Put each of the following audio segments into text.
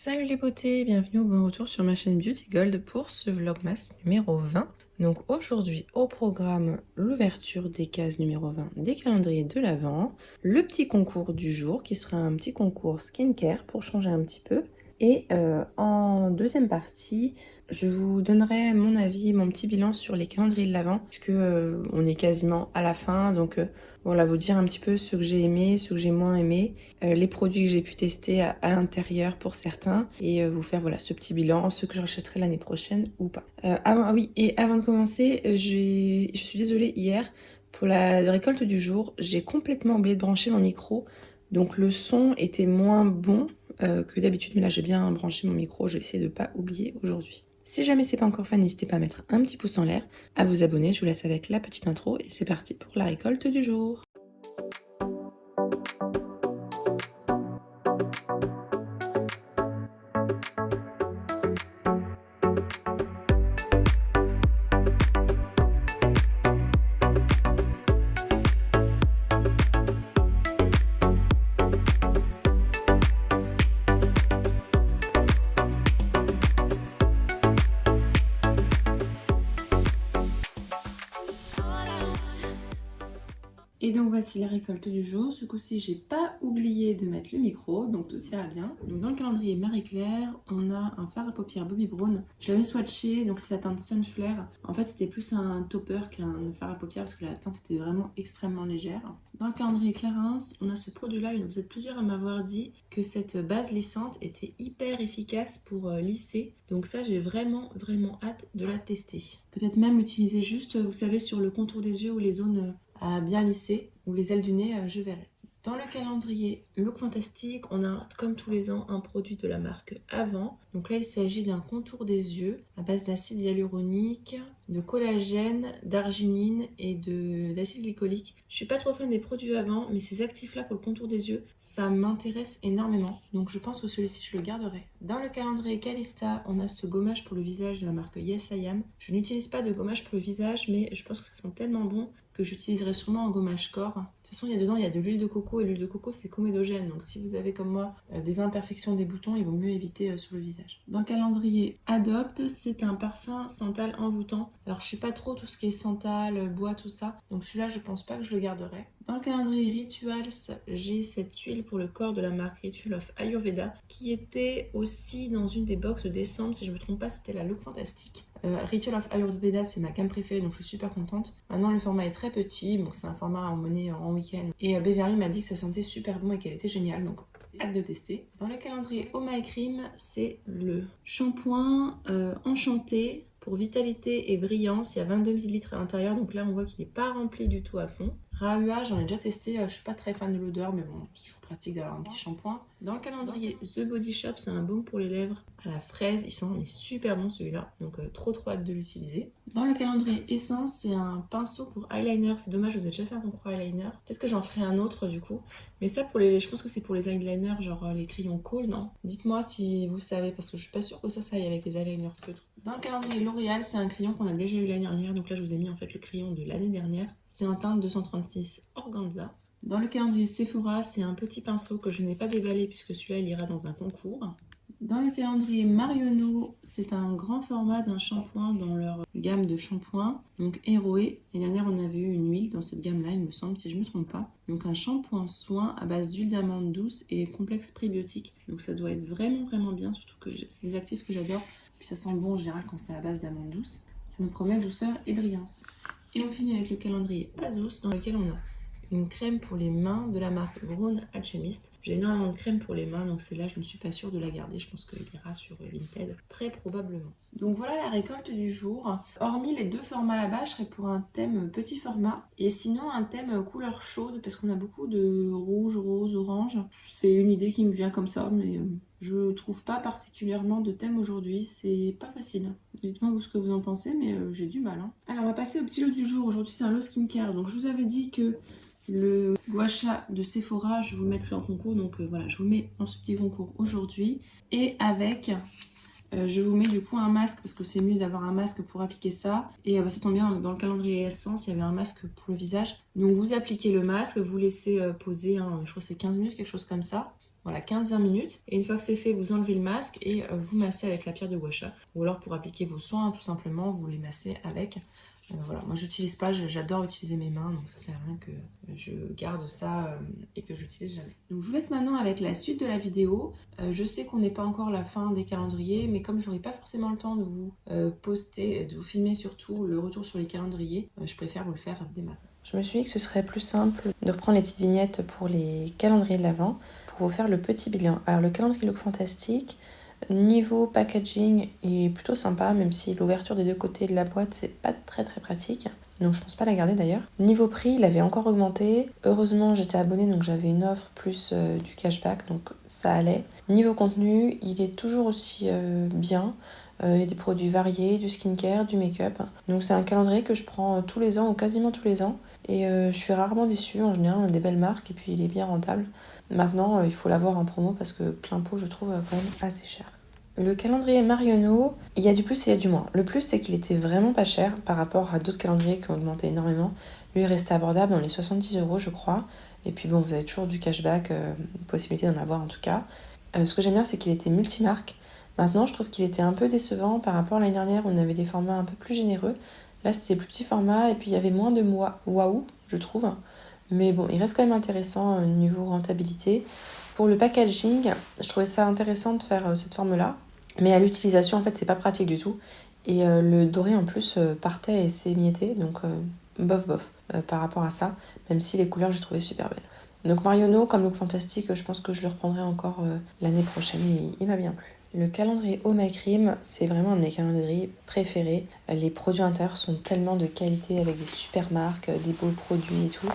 Salut les beautés, bienvenue ou bon retour sur ma chaîne Beauty Gold pour ce vlogmas numéro 20. Donc aujourd'hui au programme, l'ouverture des cases numéro 20 des calendriers de l'Avent, le petit concours du jour qui sera un petit concours skincare pour changer un petit peu. Et en deuxième partie, je vous donnerai mon avis, mon petit bilan sur les calendriers de l'Avent, puisque on est quasiment à la fin, donc voilà, vous dire un petit peu ce que j'ai aimé, ce que j'ai moins aimé, les produits que j'ai pu tester à l'intérieur pour certains, et vous faire voilà ce petit bilan, ce que je rachèterai l'année prochaine ou pas. Avant de commencer, je suis désolée, hier, pour la récolte du jour, j'ai complètement oublié de brancher mon micro, donc le son était moins bon que d'habitude, mais là j'ai bien branché mon micro, je vais essayer de ne pas oublier aujourd'hui. Si jamais c'est pas encore fait, n'hésitez pas à mettre un petit pouce en l'air, à vous abonner, je vous laisse avec la petite intro et c'est parti pour la récolte du jour. Et donc voici la récolte du jour. Ce coup-ci, j'ai pas oublié de mettre le micro, donc tout ira bien. Donc dans le calendrier Marie-Claire, on a un fard à paupières Bobbi Brown. Je l'avais swatché, donc c'est la teinte Sunflare. En fait, c'était plus un topper qu'un fard à paupières parce que la teinte était vraiment extrêmement légère. Dans le calendrier Clarins, on a ce produit-là. Vous êtes plusieurs à m'avoir dit que cette base lissante était hyper efficace pour lisser. Donc ça, j'ai vraiment hâte de la tester. Peut-être même l'utiliser juste, vous savez, sur le contour des yeux ou les zones à bien lisser, ou les ailes du nez, je verrai. Dans le calendrier Look Fantastique, on a comme tous les ans un produit de la marque Avant. Donc là, il s'agit d'un contour des yeux à base d'acide hyaluronique, de collagène, d'arginine et d'acide glycolique. Je suis pas trop fan des produits Avant, mais ces actifs-là pour le contour des yeux, ça m'intéresse énormément. Donc je pense que celui-ci, je le garderai. Dans le calendrier Calista, on a ce gommage pour le visage de la marque Yes I Am. Je n'utilise pas de gommage pour le visage, mais je pense que ça sent tellement bon que j'utiliserai sûrement un gommage corps. De toute façon, il y a de l'huile de coco et l'huile de coco, c'est comédogène. Donc si vous avez comme moi des imperfections des boutons, il vaut mieux éviter sur le visage. Dans le calendrier Adopt, c'est un parfum santal envoûtant. Alors je suis pas trop tout ce qui est santal, bois, tout ça. Donc celui-là, je pense pas que je le garderai. Dans le calendrier Rituals, j'ai cette huile pour le corps de la marque Ritual of Ayurveda qui était aussi dans une des box de décembre, si je me trompe pas, c'était la Look Fantastique. Ritual of Ayurveda, c'est ma gamme préférée, donc je suis super contente. Maintenant, le format est très petit, bon, c'est un format à emmener en week-end. Et Beverly m'a dit que ça sentait super bon et qu'elle était géniale, donc hâte de tester. Dans le calendrier Oh My Cream, c'est le shampoing Enchanté pour vitalité et brillance. Il y a 22 ml à l'intérieur, donc là on voit qu'il n'est pas rempli du tout à fond. Rahua, j'en ai déjà testé, je suis pas très fan de l'odeur, mais bon, c'est toujours pratique d'avoir un petit shampoing. Dans le calendrier The Body Shop, c'est un baume pour les lèvres à la fraise, il sent mais super bon celui-là, donc trop hâte de l'utiliser. Dans le calendrier Essence, c'est un pinceau pour eyeliner, c'est dommage, je vous ai déjà fait un concours eyeliner. Peut-être que j'en ferai un autre du coup, mais ça je pense que c'est pour les eyeliners, genre les crayons Kohl, non? Dites-moi si vous savez, parce que je suis pas sûre que ça aille avec les eyeliners feutres. Dans le calendrier L'Oréal, c'est un crayon qu'on a déjà eu l'année dernière, donc là je vous ai mis en fait le crayon de l'année dernière. C'est un teinte 236 Organza. Dans le calendrier Sephora, c'est un petit pinceau que je n'ai pas déballé puisque celui-là il ira dans un concours. Dans le calendrier Marionneau, c'est un grand format d'un shampoing dans leur gamme de shampoings, donc Héroé. L'année dernière, on avait eu une huile dans cette gamme-là, il me semble, si je ne me trompe pas. Donc un shampoing soin à base d'huile d'amande douce et complexe prébiotique. Donc ça doit être vraiment bien, surtout que c'est des actifs que j'adore. Puis ça sent bon en général quand c'est à base d'amande douce. Ça nous promet douceur et brillance. Et on finit avec le calendrier Azos, dans lequel on a une crème pour les mains de la marque Grown Alchemist. J'ai énormément de crème pour les mains, donc celle-là, je ne suis pas sûre de la garder. Je pense qu'elle ira sur Vinted, très probablement. Donc voilà la récolte du jour. Hormis les deux formats là-bas, je serais pour un thème petit format. Et sinon, un thème couleur chaude, parce qu'on a beaucoup de rouge, rose, orange. C'est une idée qui me vient comme ça, mais je trouve pas particulièrement de thème aujourd'hui. C'est pas facile. Dites-moi vous ce que vous en pensez, mais j'ai du mal. Alors, on va passer au petit lot du jour. Aujourd'hui, c'est un lot skincare. Donc, je vous avais dit que le gua sha de Sephora, je vous le mettrai en concours. Donc voilà, je vous mets dans ce petit concours aujourd'hui. Et avec, je vous mets du coup un masque parce que c'est mieux d'avoir un masque pour appliquer ça. Et ça tombe bien, dans le calendrier Essence, il y avait un masque pour le visage. Donc vous appliquez le masque, vous laissez poser, je crois que c'est 15 minutes, quelque chose comme ça. voilà, 15-20 minutes. Et une fois que c'est fait, vous enlevez le masque et vous massez avec la pierre de gua sha. Ou alors pour appliquer vos soins, tout simplement, vous les massez avec. Voilà, moi j'utilise pas, j'adore utiliser mes mains, donc ça sert à rien que je garde ça et que j'utilise jamais. Donc je vous laisse maintenant avec la suite de la vidéo. Je sais qu'on n'est pas encore à la fin des calendriers, mais comme j'aurai pas forcément le temps de vous poster, de vous filmer surtout le retour sur les calendriers, je préfère vous le faire dès maintenant. Je me suis dit que ce serait plus simple de reprendre les petites vignettes pour les calendriers de l'Avent pour vous faire le petit bilan. Alors le calendrier Look Fantastique, niveau packaging, il est plutôt sympa, même si l'ouverture des deux côtés de la boîte, c'est pas très pratique. Donc je pense pas la garder d'ailleurs. Niveau prix, il avait encore augmenté. Heureusement, j'étais abonnée, donc j'avais une offre plus du cashback, donc ça allait. Niveau contenu, il est toujours aussi bien. Il y a des produits variés, du skincare, du make-up. Donc c'est un calendrier que je prends tous les ans, ou quasiment tous les ans. Et je suis rarement déçue. En général, on a des belles marques et puis il est bien rentable. Maintenant, il faut l'avoir en promo parce que plein pot, je trouve quand même assez cher. Le calendrier Marionneau, il y a du plus et il y a du moins. Le plus, c'est qu'il était vraiment pas cher par rapport à d'autres calendriers qui ont augmenté énormément. Lui, il restait abordable dans les 70 €, je crois. Et puis bon, vous avez toujours du cashback, possibilité d'en avoir en tout cas. Ce que j'aime bien, c'est qu'il était multimarque. Maintenant, je trouve qu'il était un peu décevant par rapport à l'année dernière où on avait des formats un peu plus généreux. Là, c'était des plus petits formats et puis il y avait moins de waouh, je trouve. Mais bon, il reste quand même intéressant au niveau rentabilité. Pour le packaging, je trouvais ça intéressant de faire cette forme-là. Mais à l'utilisation, en fait, c'est pas pratique du tout. Et le doré, en plus, partait et s'émiettait. Donc, bof, par rapport à ça. Même si les couleurs, j'ai trouvé super belles. Donc Marionneau, comme Look Fantastique, je pense que je le reprendrai encore l'année prochaine. Il m'a bien plu. Le calendrier Home My Cream, c'est vraiment un de mes calendriers préférés. Les produits intérieurs sont tellement de qualité avec des super marques, des beaux produits et tout.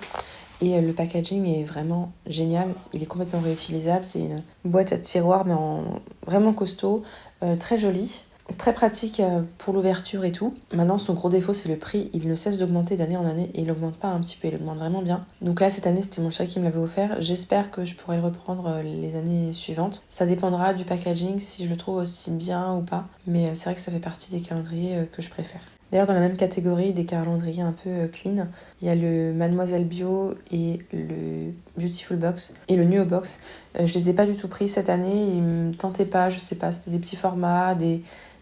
Et le packaging est vraiment génial. Il est complètement réutilisable. C'est une boîte à tiroirs, mais vraiment costaud, très jolie. Très pratique pour l'ouverture et tout. Maintenant, son gros défaut, c'est le prix. Il ne cesse d'augmenter d'année en année et il augmente pas un petit peu, il augmente vraiment bien. Donc là, cette année, c'était mon chat qui me l'avait offert. J'espère que je pourrai le reprendre les années suivantes. Ça dépendra du packaging, si je le trouve aussi bien ou pas. Mais c'est vrai que ça fait partie des calendriers que je préfère. D'ailleurs, dans la même catégorie des calendriers un peu clean, il y a le Mademoiselle Bio et le Beautiful Box et le Nuo Box. Je les ai pas du tout pris cette année, ils me tentaient pas, je sais pas, c'était des petits formats,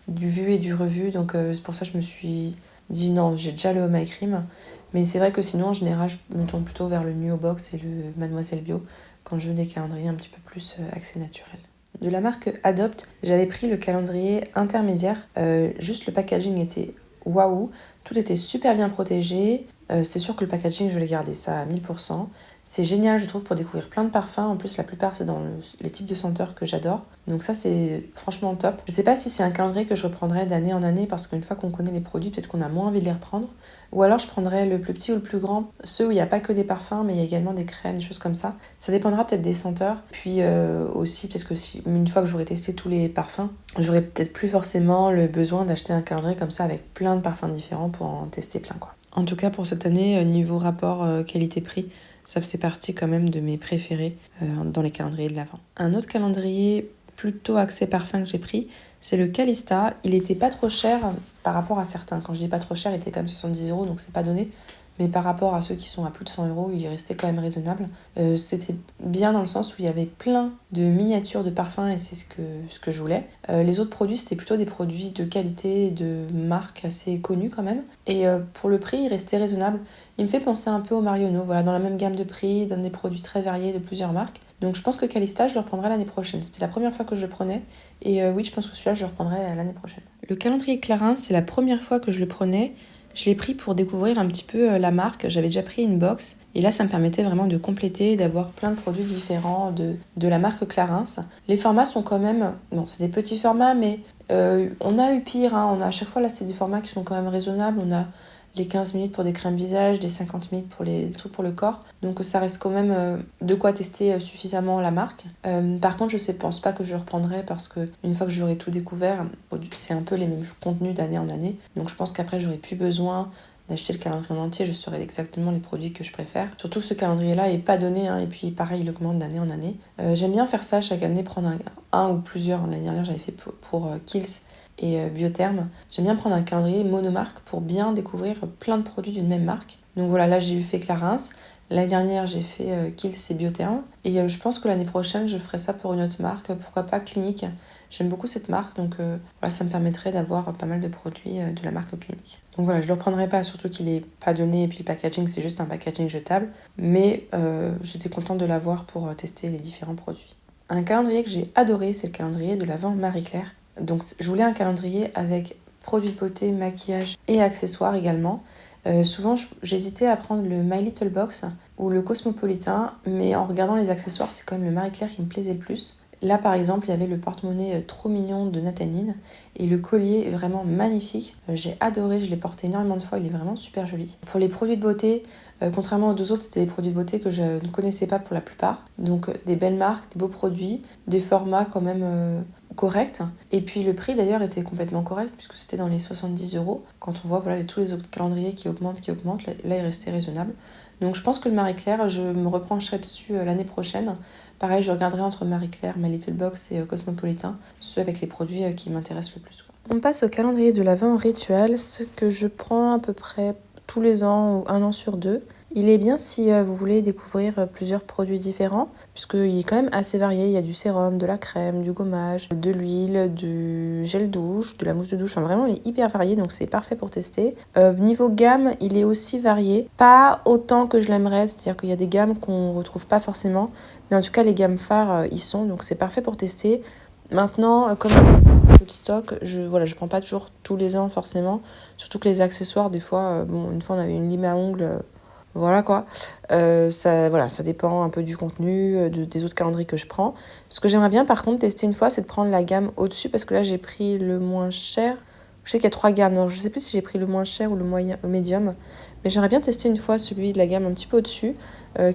du vu et du revu, donc c'est pour ça que je me suis dit non, j'ai déjà le Home My Cream. Mais c'est vrai que sinon, en général, je me tourne plutôt vers le Nuo Box et le Mademoiselle Bio quand je veux des calendriers un petit peu plus axés naturels. De la marque Adopt, j'avais pris le calendrier intermédiaire. Juste le packaging était waouh, tout était super bien protégé. C'est sûr que le packaging, je l'ai gardé ça à 1000%. C'est génial, je trouve, pour découvrir plein de parfums. En plus, la plupart, c'est dans les types de senteurs que j'adore. Donc ça, c'est franchement top. Je sais pas si c'est un calendrier que je reprendrai d'année en année parce qu'une fois qu'on connaît les produits, peut-être qu'on a moins envie de les reprendre. Ou alors, je prendrai le plus petit ou le plus grand. Ceux où il n'y a pas que des parfums, mais il y a également des crèmes, des choses comme ça. Ça dépendra peut-être des senteurs. Puis aussi, peut-être que une fois que j'aurai testé tous les parfums, j'aurai peut-être plus forcément le besoin d'acheter un calendrier comme ça avec plein de parfums différents pour en tester plein, quoi. En tout cas, pour cette année, niveau rapport qualité-prix, ça faisait partie quand même de mes préférés dans les calendriers de l'Avent. Un autre calendrier plutôt axé parfum que j'ai pris, c'est le Calista. Il était pas trop cher par rapport à certains. Quand je dis pas trop cher, il était quand même 70 €, donc c'est pas donné. Mais par rapport à ceux qui sont à plus de 100 €, il restait quand même raisonnable. C'était bien dans le sens où il y avait plein de miniatures de parfums et c'est ce que je voulais. Les autres produits, c'était plutôt des produits de qualité, de marques assez connues quand même. Et pour le prix, il restait raisonnable. Il me fait penser un peu au Marionneau, voilà, dans la même gamme de prix, dans des produits très variés de plusieurs marques. Donc je pense que Calista, je le reprendrai l'année prochaine. C'était la première fois que je le prenais. Et oui, je pense que celui-là, je le reprendrai l'année prochaine. Le calendrier Clarins, c'est la première fois que je le prenais. Je l'ai pris pour découvrir un petit peu la marque. J'avais déjà pris une box. Et là, ça me permettait vraiment de compléter, d'avoir plein de produits différents de la marque Clarins. Les formats sont quand même... Bon, c'est des petits formats, mais on a eu pire. Hein. On a, à chaque fois, là, c'est des formats qui sont quand même raisonnables. On a les 15 minutes pour des crèmes visage, les 50 minutes pour les trucs pour le corps. Donc ça reste quand même de quoi tester suffisamment la marque. Par contre, je pense pas que je le reprendrai parce que une fois que j'aurai tout découvert, c'est un peu les mêmes contenus d'année en année. Donc je pense qu'après, j'aurai plus besoin d'acheter le calendrier en entier, je saurai exactement les produits que je préfère. Surtout que ce calendrier-là est pas donné, hein, et puis pareil, il augmente d'année en année. J'aime bien faire ça chaque année, prendre un ou plusieurs. L'année dernière, j'avais fait pour Kiehl's et Biotherm. J'aime bien prendre un calendrier monomarque pour bien découvrir plein de produits d'une même marque. Donc voilà, là j'ai fait Clarins. L'année dernière, j'ai fait Kiehl's et Bioterm. Et je pense que l'année prochaine, je ferai ça pour une autre marque. Pourquoi pas Clinique. J'aime beaucoup cette marque, donc voilà, ça me permettrait d'avoir pas mal de produits de la marque Clinique. Donc voilà, je ne le reprendrai pas, surtout qu'il n'est pas donné, et puis le packaging, c'est juste un packaging jetable. Mais j'étais contente de l'avoir pour tester les différents produits. Un calendrier que j'ai adoré, c'est le calendrier de l'Avent Marie-Claire. Donc je voulais un calendrier avec produits de beauté, maquillage et accessoires également. Souvent, j'hésitais à prendre le My Little Box ou le Cosmopolitan, mais en regardant les accessoires, c'est quand même le Marie-Claire qui me plaisait le plus. Là, par exemple, il y avait le porte-monnaie trop mignon de Nathanine et le collier est vraiment magnifique. J'ai adoré, je l'ai porté énormément de fois, il est vraiment super joli. Pour les produits de beauté, contrairement aux deux autres, c'était des produits de beauté que je ne connaissais pas pour la plupart. Donc des belles marques, des beaux produits, des formats quand même corrects. Et puis le prix d'ailleurs était complètement correct puisque c'était dans les 70€. Quand on voit voilà, tous les autres calendriers qui augmentent, là il restait raisonnable. Donc je pense que le Marie-Claire, je me repencherai dessus l'année prochaine. Pareil, je regarderai entre Marie-Claire, My Little Box et Cosmopolitan, ceux avec les produits qui m'intéressent le plus, quoi. On passe au calendrier de l'Avent Ritual, ce que je prends à peu près tous les ans ou 1 an sur 2. Il est bien si vous voulez découvrir plusieurs produits différents, puisqu'il est quand même assez varié. Il y a du sérum, de la crème, du gommage, de l'huile, du gel douche, de la mousse de douche. Enfin, vraiment, il est hyper varié, donc c'est parfait pour tester. Niveau gamme, il est aussi varié. Pas autant que je l'aimerais, c'est-à-dire qu'il y a des gammes qu'on ne retrouve pas forcément. Mais en tout cas, les gammes phares, y sont, donc c'est parfait pour tester. Maintenant, comme peu de stock, je prends pas toujours tous les ans forcément. Surtout que les accessoires, des fois, une fois on avait une lime à ongles. Voilà quoi, ça dépend un peu du contenu, des autres calendriers que je prends. Ce que j'aimerais bien par contre tester une fois, c'est de prendre la gamme au-dessus, parce que là j'ai pris le moins cher. Je sais qu'il y a 3 gammes, donc je sais plus si j'ai pris le moins cher ou le moyen, le médium. Mais j'aimerais bien tester une fois celui de la gamme un petit peu au-dessus,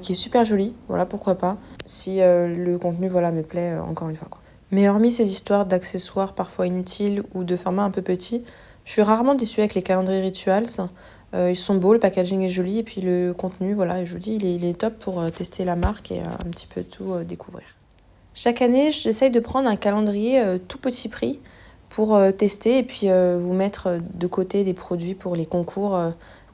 qui est super joli, voilà pourquoi pas. Si le contenu voilà, me plaît encore une fois, quoi. Mais hormis ces histoires d'accessoires parfois inutiles ou de formats un peu petits, je suis rarement déçue avec les calendriers Rituals. Ils sont beaux, le packaging est joli et puis le contenu, voilà, je vous dis, il est top pour tester la marque et un petit peu tout découvrir. Chaque année, j'essaye de prendre un calendrier tout petit prix pour tester et puis vous mettre de côté des produits pour les concours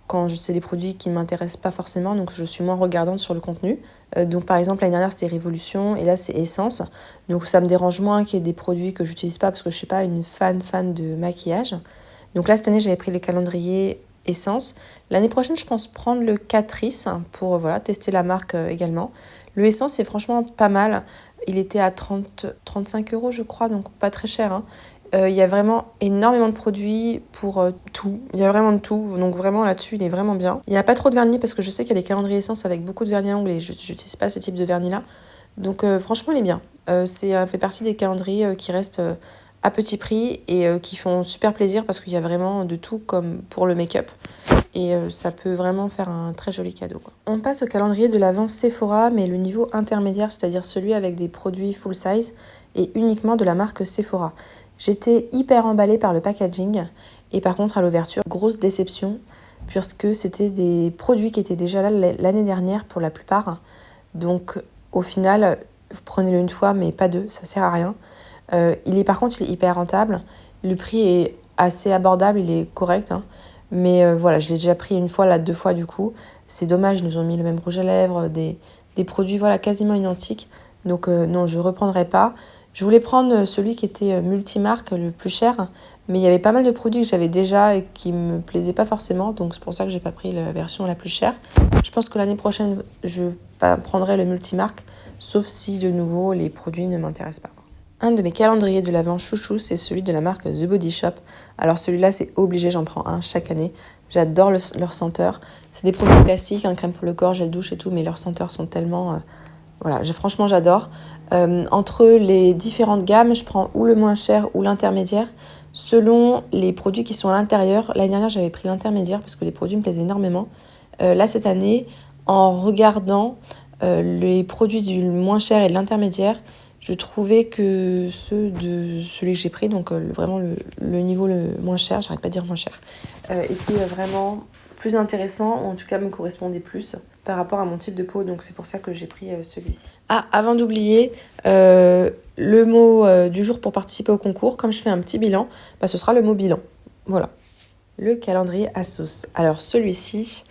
quand c'est des produits qui ne m'intéressent pas forcément, donc je suis moins regardante sur le contenu. Donc par exemple, l'année dernière, c'était Révolution et là, c'est Essence. Donc ça me dérange moins qu'il y ait des produits que j'utilise pas parce que je suis pas une fan de maquillage. Donc là, cette année, j'avais pris le calendrier Essence. L'année prochaine, je pense prendre le Catrice pour tester la marque également. Le Essence, c'est franchement pas mal. Il était à 35€, je crois, donc pas très cher, hein. Il y a vraiment énormément de produits pour tout. Il y a vraiment de tout, donc vraiment là-dessus, il est vraiment bien. Il n'y a pas trop de vernis parce que je sais qu'il y a des calendriers Essence avec beaucoup de vernis à ongles et je n'utilise pas ce type de vernis-là. Donc franchement, il est bien. C'est fait partie des calendriers qui restent à petit prix et qui font super plaisir parce qu'il y a vraiment de tout comme pour le make-up. Et ça peut vraiment faire un très joli cadeau, quoi. On passe au calendrier de l'Avent Sephora, mais le niveau intermédiaire, c'est-à-dire celui avec des produits full size et uniquement de la marque Sephora. J'étais hyper emballée par le packaging et par contre à l'ouverture, grosse déception puisque c'était des produits qui étaient déjà là l'année dernière pour la plupart. Donc au final, prenez-le une fois mais pas deux, ça sert à rien. Par contre, il est hyper rentable. Le prix est assez abordable, il est correct, hein. Mais voilà, je l'ai déjà pris une fois, là 2 fois du coup. C'est dommage, ils nous ont mis le même rouge à lèvres, des produits voilà, quasiment identiques. Donc non, je ne reprendrai pas. Je voulais prendre celui qui était multimarque, le plus cher. Mais il y avait pas mal de produits que j'avais déjà et qui ne me plaisaient pas forcément. Donc c'est pour ça que j'ai pas pris la version la plus chère. Je pense que l'année prochaine, je prendrai le multimarque. Sauf si de nouveau, les produits ne m'intéressent pas. Un de mes calendriers de l'Avent chouchou, c'est celui de la marque The Body Shop. Alors celui-là, c'est obligé, j'en prends un chaque année. J'adore leur senteur. C'est des produits classiques, crème pour le corps, gel douche et tout, mais leurs senteurs sont tellement... franchement, j'adore. Entre les différentes gammes, je prends ou le moins cher ou l'intermédiaire, selon les produits qui sont à l'intérieur. L'année dernière, j'avais pris l'intermédiaire parce que les produits me plaisaient énormément. Là, cette année, en regardant les produits du moins cher et de l'intermédiaire, je trouvais que ceux de celui que j'ai pris, donc vraiment le niveau le moins cher, j'arrête pas de dire moins cher, était vraiment plus intéressant, ou en tout cas me correspondait plus par rapport à mon type de peau, donc c'est pour ça que j'ai pris celui-ci. Ah, avant d'oublier, le mot du jour pour participer au concours, comme je fais un petit bilan, ce sera le mot bilan. Voilà. Le calendrier ASOS. Alors celui-ci,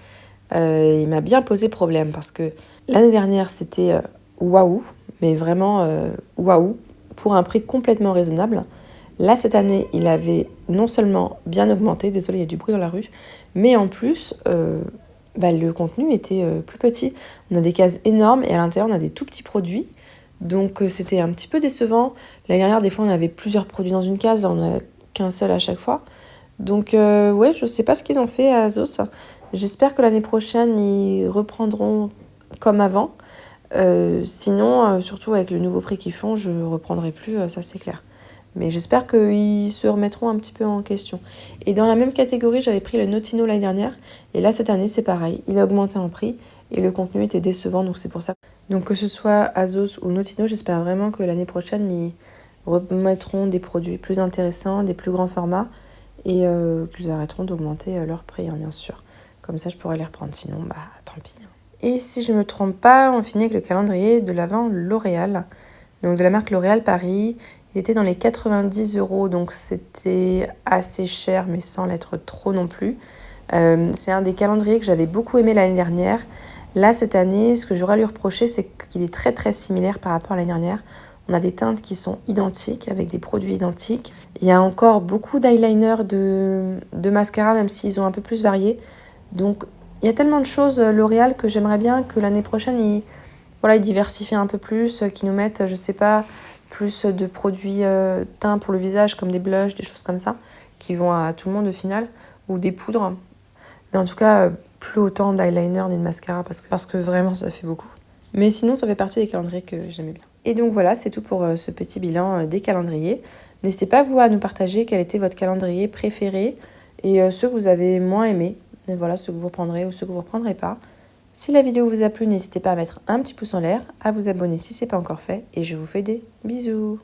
il m'a bien posé problème parce que l'année dernière c'était waouh, mais vraiment waouh, pour un prix complètement raisonnable. Là cette année il avait non seulement bien augmenté, désolé il y a du bruit dans la rue, mais en plus le contenu était plus petit. On a des cases énormes et à l'intérieur on a des tout petits produits. Donc c'était un petit peu décevant. L'année dernière des fois on avait plusieurs produits dans une case, là on n'a qu'un seul à chaque fois. Donc ouais, je sais pas ce qu'ils ont fait à Azos. J'espère que l'année prochaine ils reprendront comme avant. Sinon, surtout avec le nouveau prix qu'ils font, je reprendrai plus, ça c'est clair. Mais j'espère qu'ils se remettront un petit peu en question. Et dans la même catégorie, j'avais pris le Notino l'année dernière. Et là, cette année, c'est pareil. Il a augmenté en prix et le contenu était décevant, donc c'est pour ça. Donc que ce soit Azos ou Notino, j'espère vraiment que l'année prochaine, ils remettront des produits plus intéressants, des plus grands formats et qu'ils arrêteront d'augmenter leur prix, hein, bien sûr. Comme ça, je pourrais les reprendre. Sinon, tant pis. Et si je ne me trompe pas, on finit avec le calendrier de l'Avent L'Oréal. Donc de la marque L'Oréal Paris. Il était dans les 90 €, donc c'était assez cher, mais sans l'être trop non plus. C'est un des calendriers que j'avais beaucoup aimé l'année dernière. Là, cette année, ce que j'aurais à lui reprocher, c'est qu'il est très très similaire par rapport à l'année dernière. On a des teintes qui sont identiques, avec des produits identiques. Il y a encore beaucoup d'eyeliners, de mascara, même s'ils ont un peu plus varié. Donc, il y a tellement de choses L'Oréal que j'aimerais bien que l'année prochaine, ils diversifient un peu plus, qu'ils nous mettent, je sais pas, plus de produits teints pour le visage, comme des blushs, des choses comme ça, qui vont à tout le monde au final, ou des poudres. Mais en tout cas, plus autant d'eyeliner ni de mascara, parce que vraiment, ça fait beaucoup. Mais sinon, ça fait partie des calendriers que j'aimais bien. Et donc voilà, c'est tout pour ce petit bilan des calendriers. N'hésitez pas, vous, à nous partager quel était votre calendrier préféré et ceux que vous avez moins aimés. Et voilà, ceux que vous reprendrez ou ceux que vous ne reprendrez pas. Si la vidéo vous a plu, n'hésitez pas à mettre un petit pouce en l'air, à vous abonner si ce n'est pas encore fait, et je vous fais des bisous.